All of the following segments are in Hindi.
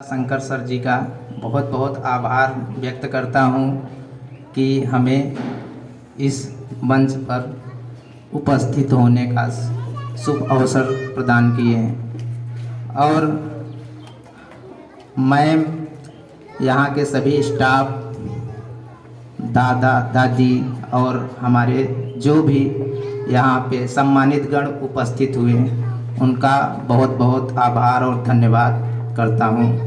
शंकर सर जी का बहुत बहुत आभार व्यक्त करता हूँ कि हमें इस मंच पर उपस्थित होने का शुभ अवसर प्रदान किए हैं। और मैं यहाँ के सभी स्टाफ, दादा दादी और हमारे जो भी यहाँ पे सम्मानित गण उपस्थित हुए उनका बहुत बहुत आभार और धन्यवाद करता हूँ।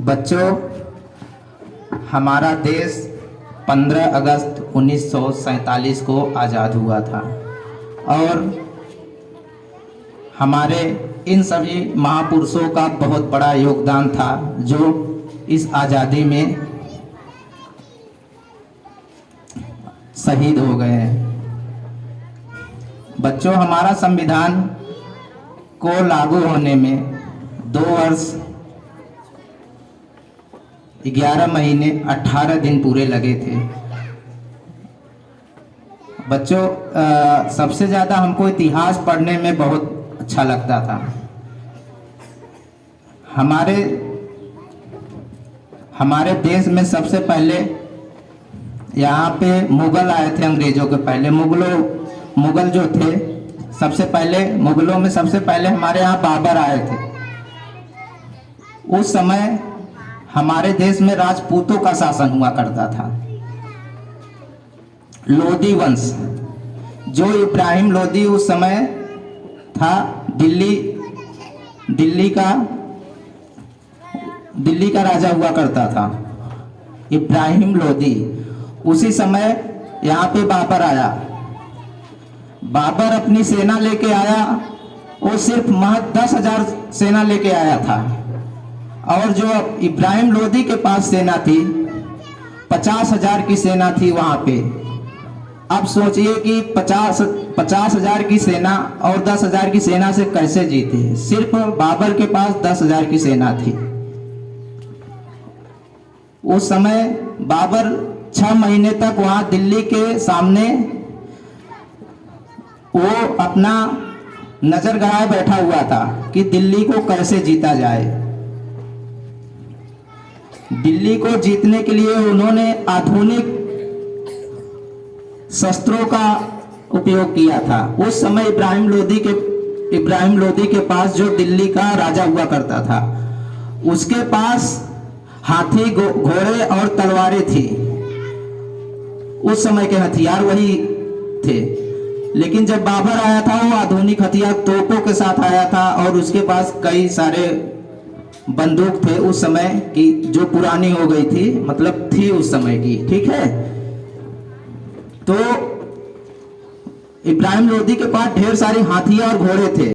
बच्चों, हमारा देश 15 अगस्त 1947 को आज़ाद हुआ था और हमारे इन सभी महापुरुषों का बहुत बड़ा योगदान था जो इस आज़ादी में शहीद हो गए हैं। बच्चों, हमारा संविधान को लागू होने में 2 वर्ष 11 महीने 18 दिन पूरे लगे थे। बच्चों, सबसे ज़्यादा हमको इतिहास पढ़ने में बहुत अच्छा लगता था। हमारे देश में सबसे पहले यहाँ पे मुगल आए थे। अंग्रेजों के पहले मुगल जो थे, मुगलों में सबसे पहले हमारे यहाँ बाबर आए थे। उस समय हमारे देश में राजपूतों का शासन हुआ करता था। लोधी वंश, जो इब्राहिम लोधी उस समय था दिल्ली का राजा हुआ करता था, इब्राहिम लोधी। उसी समय यहाँ पे बाबर आया। बाबर अपनी सेना लेके आया, वो सिर्फ महज 10,000 सेना लेके आया था और जो इब्राहिम लोधी के पास सेना थी 50,000 की सेना थी वहां पे। अब सोचिए कि 50,000 की सेना और 10,000 की सेना से कैसे जीते। सिर्फ बाबर के पास 10,000 की सेना थी। उस समय बाबर 6 महीने तक वहां दिल्ली के सामने वो अपना नजर गड़ाए बैठा हुआ था कि दिल्ली को कैसे जीता जाए। दिल्ली को जीतने के लिए उन्होंने आधुनिक शस्त्रों का उपयोग किया था। उस समय इब्राहिम लोधी के पास, जो दिल्ली का राजा हुआ करता था, उसके पास हाथी, घोड़े और तलवारें थी। उस समय के हथियार वही थे। लेकिन जब बाबर आया था वो आधुनिक हथियार तोपों के साथ आया था और उसके पास कई सारे बंदूक थे उस समय की, जो पुरानी हो गई थी, मतलब थी उस समय की। ठीक है, तो इब्राहिम लोधी के पास ढेर सारी हाथियां और घोड़े थे।